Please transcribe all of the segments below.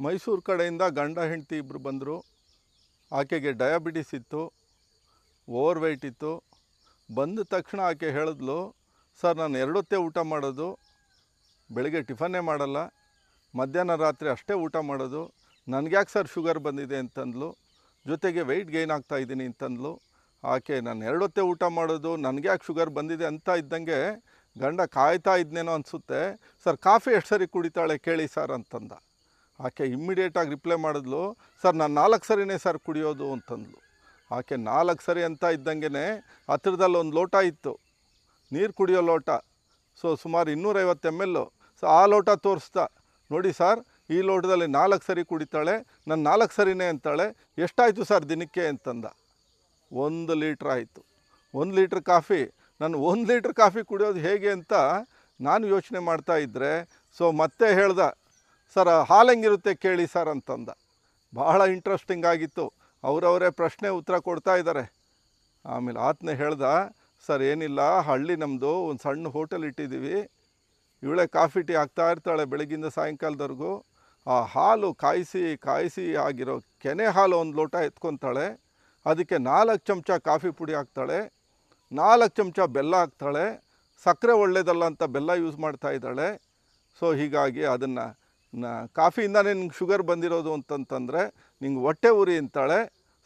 ಮೈಸೂರು ಕಡೆಯಿಂದ ಗಂಡ ಹೆಂಡತಿ ಇಬ್ಬರು ಬಂದರು. ಆಕೆಗೆ ಡಯಾಬಿಟಿಸ್ ಇತ್ತು, ಓವರ್ ವೆಯ್ಟ್ ಇತ್ತು. ಬಂದ ತಕ್ಷಣ ಆಕೆ ಹೇಳಿದ್ಲು, ಸರ್ ನಾನು 2 ಹೊತ್ತೇ ಊಟ ಮಾಡೋದು, ಬೆಳಗ್ಗೆ ಟಿಫನ್ನೇ ಮಾಡಲ್ಲ, ಮಧ್ಯಾಹ್ನ ರಾತ್ರಿ ಅಷ್ಟೇ ಊಟ ಮಾಡೋದು, ನನಗ್ಯಾಕೆ ಸರ್ ಶುಗರ್ ಬಂದಿದೆ ಅಂತಂದ್ಲು. ಜೊತೆಗೆ ವೆಯ್ಟ್ ಗೈನ್ ಆಗ್ತಾಯಿದ್ದೀನಿ ಅಂತಂದ್ಲು. ಆಕೆ ನಾನು 2 ಹೊತ್ತೇ ಊಟ ಮಾಡೋದು, ನನಗ್ಯಾಕೆ ಶುಗರ್ ಬಂದಿದೆ ಅಂತ ಇದ್ದಂಗೆ ಗಂಡ ಕಾಯ್ತಾ ಇದ್ನೇನೋ ಅನಿಸುತ್ತೆ. ಸರ್ ಕಾಫಿ ಎಷ್ಟು ಸರಿ ಕುಡಿತಾಳೆ ಕೇಳಿ ಸರ್ ಅಂತಂದ. ಆಕೆ ಇಮ್ಮಿಡಿಯೇಟಾಗಿ ರಿಪ್ಲೈ ಮಾಡಿದ್ಲು, ಸರ್ ನಾನು 4 ಸರಿನೇ ಸರ್ ಕುಡಿಯೋದು ಅಂತಂದ್ಲು. ಆಕೆ 4 ಸರಿ ಅಂತ ಇದ್ದಂಗೆ ಹತ್ರದಲ್ಲಿ ಒಂದು ಲೋಟ ಇತ್ತು, ನೀರು ಕುಡಿಯೋ ಲೋಟ. ಸುಮಾರು 250 ml. ಆ ಲೋಟ ತೋರಿಸ್ತಾ, ನೋಡಿ ಸರ್ ಈ ಲೋಟದಲ್ಲಿ 4 ಸರಿ ಕುಡಿತಾಳೆ, ನಾನು 4 ಸರಿನೇ ಅಂತಾಳೆ, ಎಷ್ಟಾಯಿತು ಸರ್ ದಿನಕ್ಕೆ ಅಂತಂದ. 1 ಲೀಟ್ರ್ ಆಯಿತು. 1 ಲೀಟ್ರ್ ಕಾಫಿ. ನಾನು 1 ಲೀಟ್ರ್ ಕಾಫಿ ಕುಡಿಯೋದು ಹೇಗೆ ಅಂತ ನಾನು ಯೋಚನೆ ಮಾಡ್ತಾ ಇದ್ದರೆ ಮತ್ತೆ ಹೇಳ್ದ, ಸರ್ ಹಾಲು ಹೆಂಗಿರುತ್ತೆ ಕೇಳಿ ಸರ್ ಅಂತಂದ. ಬಹಳ ಇಂಟ್ರೆಸ್ಟಿಂಗ್ ಆಗಿತ್ತು. ಅವರವರೇ ಪ್ರಶ್ನೆ ಉತ್ತರ ಕೊಡ್ತಾ ಇದ್ದಾರೆ. ಆಮೇಲೆ ಆತನೇ ಹೇಳ್ದ, ಸರ್ ಏನಿಲ್ಲ, ಹಳ್ಳಿ ನಮ್ಮದು, ಒಂದು ಸಣ್ಣ ಹೋಟೆಲ್ ಇಟ್ಟಿದ್ದೀವಿ, ಇವಳೇ ಕಾಫಿ ಟೀ ಹಾಕ್ತಾ ಇರ್ತಾಳೆ ಬೆಳಗ್ಗಿಂದ ಸಾಯಂಕಾಲದವರೆಗೂ. ಆ ಹಾಲು ಕಾಯಿಸಿ ಆಗಿರೋ ಕೆನೆ ಹಾಲು 1 ಲೋಟ ಎತ್ಕೊತಾಳೆ, ಅದಕ್ಕೆ 4 ಚಮಚ ಕಾಫಿ ಪುಡಿ ಹಾಕ್ತಾಳೆ, 4 ಚಮಚ ಬೆಲ್ಲ ಹಾಕ್ತಾಳೆ. ಸಕ್ಕರೆ ಒಳ್ಳೇದಲ್ಲ ಅಂತ ಬೆಲ್ಲ ಯೂಸ್ ಮಾಡ್ತಾ ಇದ್ದಾಳೆ. ಹೀಗಾಗಿ ಅದನ್ನು ಕಾಫಿಯಿಂದ ನಿಂಗೆ ಶುಗರ್ ಬಂದಿರೋದು ಅಂತಂತಂದರೆ ನಿಂಗೆ ಹೊಟ್ಟೆ ಉರಿ ಅಂತಾಳೆ.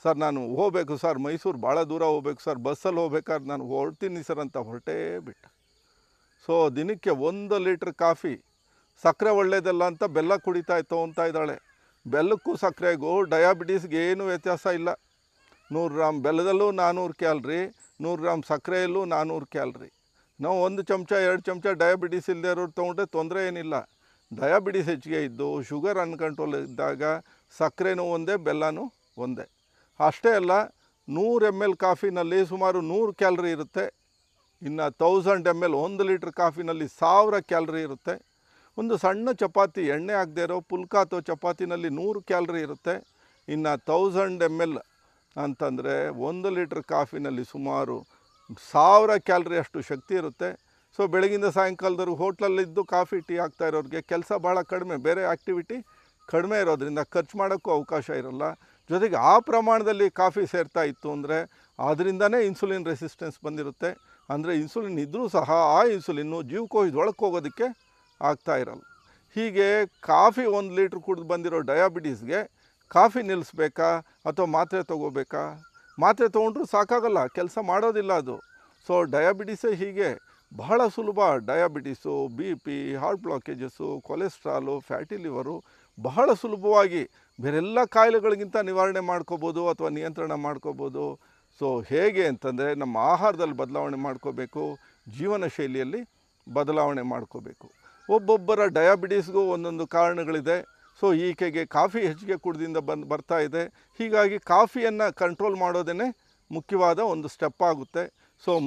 ಸರ್ ನಾನು ಹೋಗಬೇಕು ಸರ್, ಮೈಸೂರು ಭಾಳ ದೂರ ಹೋಗ್ಬೇಕು ಸರ್, ಬಸ್ಸಲ್ಲಿ ಹೋಗ್ಬೇಕಾದ್ರೆ ನಾನು ಹೊರಡ್ತೀನಿ ಸರ್ ಅಂತ ಹೊರಟೇ ಬಿಟ್ಟ. ದಿನಕ್ಕೆ 1 ಲೀಟ್ರ್ ಕಾಫಿ, ಸಕ್ಕರೆ ಒಳ್ಳೇದಲ್ಲ ಅಂತ ಬೆಲ್ಲ ತೊಗೊತಾ ಇದ್ದಾಳೆ. ಬೆಲ್ಲಕ್ಕೂ ಸಕ್ಕರೆಗೂ ಡಯಾಬಿಟೀಸ್ಗೆ ಏನೂ ವ್ಯತ್ಯಾಸ ಇಲ್ಲ. 100 ಗ್ರಾಮ್ ಬೆಲ್ಲದಲ್ಲೂ 400 ಕ್ಯಾಲ್ರಿ, 100 ಗ್ರಾಮ್ ಸಕ್ಕರೆಯಲ್ಲೂ 400 ಕ್ಯಾಲ್ರಿ. ನಾವು 1 ಚಮಚ 2 ಚಮಚ ಡಯಾಬಿಟೀಸ್ ಇಲ್ಲದೆ ಇರೋರು ತೊಗೊಂಡ್ರೆ ತೊಂದರೆ ಏನಿಲ್ಲ. ಡಯಾಬಿಟೀಸ್ ಹೆಚ್ಚಿಗೆ ಇದ್ದು ಶುಗರ್ ಅನ್ಕಂಟ್ರೋಲ್ ಇದ್ದಾಗ ಸಕ್ಕರೆನೂ ಒಂದೇ, ಬೆಲ್ಲನೂ ಒಂದೇ. ಅಷ್ಟೇ ಅಲ್ಲ, 100 ml ಕಾಫಿನಲ್ಲಿ ಸುಮಾರು 100 ಕ್ಯಾಲ್ರಿ ಇರುತ್ತೆ. ಇನ್ನು 1000 ml 1 ಲೀಟ್ರ್ ಕಾಫಿನಲ್ಲಿ 1000 ಕ್ಯಾಲ್ರಿ ಇರುತ್ತೆ. ಒಂದು ಸಣ್ಣ ಚಪಾತಿ, ಎಣ್ಣೆ ಹಾಕದೇ ಇರೋ ಪುಲ್ಕ ಅಥವಾ ಚಪಾತಿನಲ್ಲಿ 100 ಕ್ಯಾಲ್ರಿ ಇರುತ್ತೆ. ಇನ್ನು 1000 ml ಅಂತಂದರೆ 1 ಲೀಟ್ರ್ ಕಾಫಿನಲ್ಲಿ ಸುಮಾರು 1000 ಕ್ಯಾಲ್ರಿ ಅಷ್ಟು ಶಕ್ತಿ ಇರುತ್ತೆ. ಬೆಳಗಿಂದ ಸಾಯಂಕಾಲದವರೆಗೂ ಹೋಟ್ಲಲ್ಲಿದ್ದು ಕಾಫಿ ಟೀ ಹಾಕ್ತಾ ಇರೋರಿಗೆ ಕೆಲಸ ಭಾಳ ಕಡಿಮೆ, ಬೇರೆ ಆ್ಯಕ್ಟಿವಿಟಿ ಕಡಿಮೆ ಇರೋದ್ರಿಂದ ಖರ್ಚು ಮಾಡೋಕ್ಕೂ ಅವಕಾಶ ಇರೋಲ್ಲ. ಜೊತೆಗೆ ಆ ಪ್ರಮಾಣದಲ್ಲಿ ಕಾಫಿ ಸೇರ್ತಾ ಇತ್ತು ಅಂದರೆ ಅದರಿಂದನೇ ಇನ್ಸುಲಿನ್ ರೆಸಿಸ್ಟೆನ್ಸ್ ಬಂದಿರುತ್ತೆ. ಅಂದರೆ ಇನ್ಸುಲಿನ್ ಇದ್ದರೂ ಸಹ ಆ ಇನ್ಸುಲಿನ್ನು ಜೀವಕೋಶದೊಳಕ್ಕೆ ಹೋಗೋದಕ್ಕೆ ಆಗ್ತಾ ಇರಲ್ಲ. ಹೀಗೆ ಕಾಫಿ 1 ಲೀಟ್ರ್ ಕುಡಿದು ಬಂದಿರೋ ಡಯಾಬಿಟೀಸ್ಗೆ ಕಾಫಿ ನಿಲ್ಲಿಸ್ಬೇಕಾ ಅಥವಾ ಮಾತ್ರೆ ತೊಗೋಬೇಕಾ? ಮಾತ್ರೆ ತೊಗೊಂಡ್ರೂ ಸಾಕಾಗಲ್ಲ, ಕೆಲಸ ಮಾಡೋದಿಲ್ಲ ಅದು. ಡಯಾಬಿಟೀಸೇ ಹೀಗೆ ಬಹಳ ಸುಲಭ. Diabetes, BP, heart blockages, cholesterol, fatty liver ಬಹಳ ಸುಲಭವಾಗಿ ಬೇರೆಲ್ಲ ಕಾಯಿಲೆಗಳಿಗಿಂತ ನಿವಾರಣೆ ಮಾಡ್ಕೋಬೋದು ಅಥವಾ ನಿಯಂತ್ರಣ ಮಾಡ್ಕೋಬೋದು. ಹೇಗೆ ಅಂತಂದರೆ ನಮ್ಮ ಆಹಾರದಲ್ಲಿ ಬದಲಾವಣೆ ಮಾಡ್ಕೋಬೇಕು, ಜೀವನ ಶೈಲಿಯಲ್ಲಿ ಬದಲಾವಣೆ ಮಾಡ್ಕೋಬೇಕು. ಒಬ್ಬೊಬ್ಬರ ಡಯಾಬಿಟೀಸ್ಗೂ ಒಂದೊಂದು ಕಾರಣಗಳಿದೆ. ಈಕೆಗೆ ಕಾಫಿ ಹೆಚ್ಚಿಗೆ ಕುಡಿದಿಂದ ಬರ್ತಾ ಇದೆ. ಹೀಗಾಗಿ ಕಾಫಿಯನ್ನು ಕಂಟ್ರೋಲ್ ಮಾಡೋದೇ ಮುಖ್ಯವಾದ ಒಂದು ಸ್ಟೆಪ್ ಆಗುತ್ತೆ.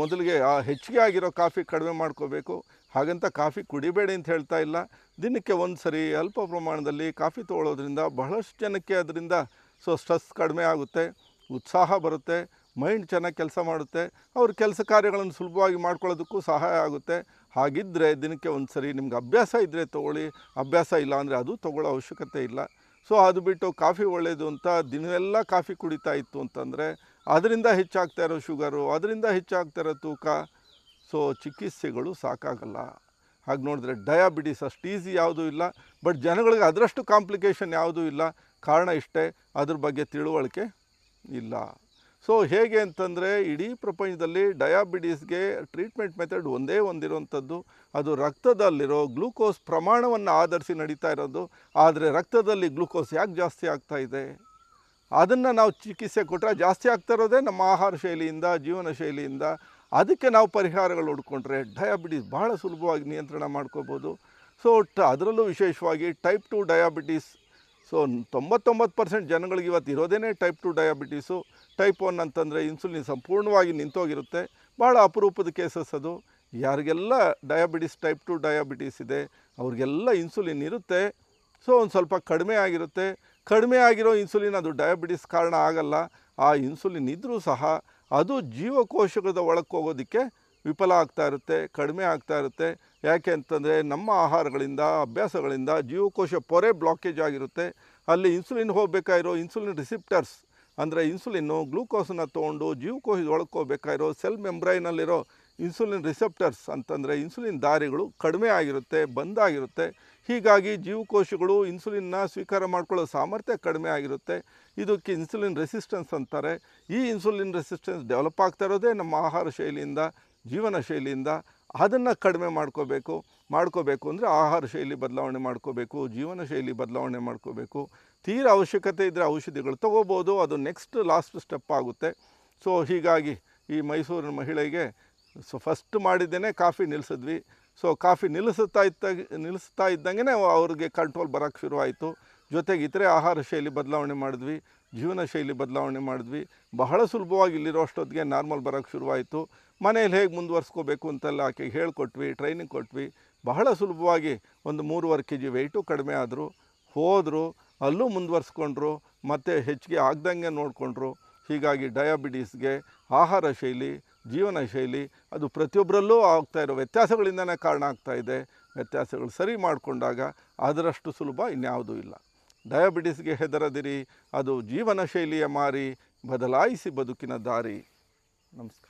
ಮೊದಲಿಗೆ ಆ ಹೆಚ್ಚಿಗೆ ಆಗಿರೋ ಕಾಫಿ ಕಡಿಮೆ ಮಾಡ್ಕೋಬೇಕು. ಹಾಗಂತ ಕಾಫಿ ಕುಡಿಬೇಡಿ ಅಂತ ಹೇಳ್ತಾ ಇಲ್ಲ. ದಿನಕ್ಕೆ 1 ಸರಿ ಅಲ್ಪ ಪ್ರಮಾಣದಲ್ಲಿ ಕಾಫಿ ತೊಗೊಳ್ಳೋದ್ರಿಂದ ಬಹಳಷ್ಟು ಜನಕ್ಕೆ ಅದರಿಂದ ಸ್ಟ್ರೆಸ್ ಕಡಿಮೆ ಆಗುತ್ತೆ, ಉತ್ಸಾಹ ಬರುತ್ತೆ, ಮೈಂಡ್ ಚೆನ್ನಾಗಿ ಕೆಲಸ ಮಾಡುತ್ತೆ, ಅವ್ರ ಕೆಲಸ ಕಾರ್ಯಗಳನ್ನು ಸುಲಭವಾಗಿ ಮಾಡ್ಕೊಳ್ಳೋದಕ್ಕೂ ಸಹಾಯ ಆಗುತ್ತೆ. ಹಾಗಿದ್ದರೆ ದಿನಕ್ಕೆ 1 ಸರಿ ನಿಮ್ಗೆ ಅಭ್ಯಾಸ ಇದ್ದರೆ ತೊಗೊಳ್ಳಿ, ಅಭ್ಯಾಸ ಇಲ್ಲ ಅಂದರೆ ಅದು ತೊಗೊಳ್ಳೋ ಅವಶ್ಯಕತೆ ಇಲ್ಲ. ಅದು ಬಿಟ್ಟು ಕಾಫಿ ಒಳ್ಳೆಯದು ಅಂತ ದಿನವೆಲ್ಲ ಕಾಫಿ ಕುಡಿತಾ ಇತ್ತು ಅಂತಂದರೆ ಅದರಿಂದ ಹೆಚ್ಚಾಗ್ತಾ ಇರೋ ಶುಗರು, ಅದರಿಂದ ಹೆಚ್ಚಾಗ್ತಾ ಇರೋ ತೂಕ, ಚಿಕಿತ್ಸೆಗಳು ಸಾಕಾಗಲ್ಲ. ಹಾಗೆ ನೋಡಿದ್ರೆ ಡಯಾಬಿಟೀಸ್ ಅಷ್ಟು ಈಸಿ ಯಾವುದೂ ಇಲ್ಲ, ಬಟ್ ಜನಗಳಿಗೆ ಅದರಷ್ಟು ಕಾಂಪ್ಲಿಕೇಶನ್ ಯಾವುದೂ ಇಲ್ಲ. ಕಾರಣ ಇಷ್ಟೇ, ಅದ್ರ ಬಗ್ಗೆ ತಿಳುವಳಿಕೆ ಇಲ್ಲ. ಹೇಗೆ ಅಂತಂದರೆ ಇಡೀ ಪ್ರಪಂಚದಲ್ಲಿ ಡಯಾಬಿಟೀಸ್ಗೆ ಟ್ರೀಟ್ಮೆಂಟ್ ಮೆಥಡ್ ಒಂದೇ ಒಂದಿರುವಂಥದ್ದು, ಅದು ರಕ್ತದಲ್ಲಿರೋ ಗ್ಲೂಕೋಸ್ ಪ್ರಮಾಣವನ್ನು ಆಧರಿಸಿ ನಡೀತಾ ಇರೋದು. ಆದರೆ ರಕ್ತದಲ್ಲಿ ಗ್ಲೂಕೋಸ್ ಯಾಕೆ ಜಾಸ್ತಿ ಆಗ್ತಾ ಇದೆ? ಅದನ್ನು ನಾವು ಚಿಕಿತ್ಸೆ ಕೊಟ್ಟರೆ ಜಾಸ್ತಿ ಆಗ್ತಾ ಇರೋದೇ ನಮ್ಮ ಆಹಾರ ಶೈಲಿಯಿಂದ, ಜೀವನ ಶೈಲಿಯಿಂದ. ಅದಕ್ಕೆ ನಾವು ಪರಿಹಾರಗಳು ಹುಡ್ಕೊಂಡ್ರೆ ಡಯಾಬಿಟೀಸ್ ಬಹಳ ಸುಲಭವಾಗಿ ನಿಯಂತ್ರಣ ಮಾಡ್ಕೋಬೋದು. ಅದರಲ್ಲೂ ವಿಶೇಷವಾಗಿ ಟೈಪ್ 2 ಡಯಾಬಿಟೀಸ್. 99% ಜನಗಳಿಗೆ ಇವತ್ತು ಇರೋದೇ ಟೈಪ್ 2 ಡಯಾಬಿಟೀಸು. ಟೈಪ್ 1 ಅಂತಂದರೆ ಇನ್ಸುಲಿನ್ ಸಂಪೂರ್ಣವಾಗಿ ನಿಂತೋಗಿರುತ್ತೆ. ಭಾಳ ಅಪರೂಪದ ಕೇಸಸ್ ಅದು. ಯಾರಿಗೆಲ್ಲ ಡಯಾಬಿಟೀಸ್ ಟೈಪ್ 2 ಡಯಾಬಿಟೀಸ್ ಇದೆ ಅವ್ರಿಗೆಲ್ಲ ಇನ್ಸುಲಿನ್ ಇರುತ್ತೆ. ಒಂದು ಸ್ವಲ್ಪ ಕಡಿಮೆ ಆಗಿರುತ್ತೆ. ಕಡಿಮೆ ಆಗಿರೋ ಇನ್ಸುಲಿನ್ ಅದು ಡಯಾಬಿಟಿಸ್ ಕಾರಣ ಆಗಲ್ಲ. ಆ ಇನ್ಸುಲಿನ್ ಇದ್ದರೂ ಸಹ ಅದು ಜೀವಕೋಶದ ಒಳಕ್ಕೆ ಹೋಗೋದಕ್ಕೆ ವಿಫಲ ಆಗ್ತಾ ಇರುತ್ತೆ, ಕಡಿಮೆ ಆಗ್ತಾ ಇರುತ್ತೆ. ಯಾಕೆ ಅಂತಂದರೆ ನಮ್ಮ ಆಹಾರಗಳಿಂದ, ಅಭ್ಯಾಸಗಳಿಂದ ಜೀವಕೋಶ ಪೊರೆ ಬ್ಲಾಕೇಜ್ ಆಗಿರುತ್ತೆ. ಅಲ್ಲಿ ಇನ್ಸುಲಿನ್ ಹೋಗಬೇಕಾಗಿರೋ ಇನ್ಸುಲಿನ್ ರಿಸಿಪ್ಟರ್ಸ್ ಅಂದರೆ ಇನ್ಸುಲಿನ್ನು ಗ್ಲೂಕೋಸನ್ನು ತೊಗೊಂಡು ಜೀವಕೋಶದ ಒಳಕೋಬೇಕಾಗಿರೋ ಸೆಲ್ ಮೆಂಬ್ರೈನಲ್ಲಿರೋ ಇನ್ಸುಲಿನ್ ರಿಸೆಪ್ಟರ್ಸ್ ಅಂತಂದರೆ ಇನ್ಸುಲಿನ್ ದಾರಿಗಳು ಕಡಿಮೆ ಆಗಿರುತ್ತೆ, ಬಂದಾಗಿರುತ್ತೆ. ಹೀಗಾಗಿ ಜೀವಕೋಶಗಳು ಇನ್ಸುಲಿನ್ನ ಸ್ವೀಕಾರ ಮಾಡ್ಕೊಳ್ಳೋ ಸಾಮರ್ಥ್ಯ ಕಡಿಮೆ ಆಗಿರುತ್ತೆ. ಇದಕ್ಕೆ ಇನ್ಸುಲಿನ್ ರೆಸಿಸ್ಟೆನ್ಸ್ ಅಂತಾರೆ. ಈ ಇನ್ಸುಲಿನ್ ರೆಸಿಸ್ಟೆನ್ಸ್ ಡೆವಲಪ್ ಆಗ್ತಾ ಇರೋದೇ ನಮ್ಮ ಆಹಾರ ಶೈಲಿಯಿಂದ, ಜೀವನ ಶೈಲಿಯಿಂದ. ಅದನ್ನು ಕಡಿಮೆ ಮಾಡ್ಕೋಬೇಕು ಅಂದರೆ ಆಹಾರ ಶೈಲಿ ಬದಲಾವಣೆ ಮಾಡ್ಕೋಬೇಕು, ಜೀವನ ಶೈಲಿ ಬದಲಾವಣೆ ಮಾಡ್ಕೋಬೇಕು. ತೀರಾ ಅವಶ್ಯಕತೆ ಇದ್ದರೆ ಔಷಧಿಗಳು ತೊಗೋಬೋದು, ಅದು ಲಾಸ್ಟ್ ಸ್ಟೆಪ್ ಆಗುತ್ತೆ. ಸೊ ಹೀಗಾಗಿ ಈ ಮೈಸೂರಿನ ಮಹಿಳೆಗೆ ಫಸ್ಟ್ ಮಾಡಿದ್ದೇನೆ ಕಾಫಿ ನಿಲ್ಲಿಸಿದ್ವಿ. ಸೊ ಕಾಫಿ ನಿಲ್ಲಿಸ್ತಾ ಇದ್ದಂಗೆ ಅವ್ರಿಗೆ ಕಂಟ್ರೋಲ್ ಬರೋಕ್ಕೆ ಶುರುವಾಯಿತು. ಜೊತೆಗೆ ಇತರೆ ಆಹಾರ ಶೈಲಿ ಬದಲಾವಣೆ ಮಾಡಿದ್ವಿ, ಜೀವನ ಶೈಲಿ ಬದಲಾವಣೆ ಮಾಡಿದ್ವಿ. ಬಹಳ ಸುಲಭವಾಗಿ ಇಲ್ಲಿರೋ ಅಷ್ಟೊತ್ತಿಗೆ ನಾರ್ಮಲ್ ಬರೋಕ್ಕೆ ಶುರುವಾಯಿತು. ಮನೇಲಿ ಹೇಗೆ ಮುಂದುವರ್ಸ್ಕೋಬೇಕು ಅಂತೆಲ್ಲ ಆಕೆಗೆ ಹೇಳ್ಕೊಟ್ವಿ, ಟ್ರೈನಿಂಗ್ ಕೊಟ್ವಿ. ಬಹಳ ಸುಲಭವಾಗಿ ಒಂದು 3.5 kg ವೆಯ್ಟು ಕಡಿಮೆ ಆದರು, ಹೋದರು, ಅಲ್ಲೂ ಮುಂದುವರ್ಸ್ಕೊಂಡ್ರು, ಮತ್ತು ಹೆಚ್ಚಿಗೆ ಆಗ್ದಂಗೆ ನೋಡಿಕೊಂಡ್ರು. ಹೀಗಾಗಿ ಡಯಾಬಿಟೀಸ್ಗೆ ಆಹಾರ ಶೈಲಿ, ಜೀವನ ಶೈಲಿ ಅದು ಪ್ರತಿಯೊಬ್ಬರಲ್ಲೂ ಆಗ್ತಾ ಇರೋ ವ್ಯತ್ಯಾಸಗಳಿಂದನೇ ಕಾರಣ ಆಗ್ತಾಯಿದೆ. ವ್ಯತ್ಯಾಸಗಳು ಸರಿ ಮಾಡಿಕೊಂಡಾಗ ಅದರಷ್ಟು ಸುಲಭ ಇನ್ಯಾವುದೂ ಇಲ್ಲ. ಡಯಾಬಿಟೀಸ್ಗೆ ಹೆದರದಿರಿ, ಅದು ಜೀವನ ಶೈಲಿಯ ಮಾರಿ, ಬದಲಾಯಿಸಿ ಬದುಕಿನ ದಾರಿ. ನಮಸ್ಕಾರ.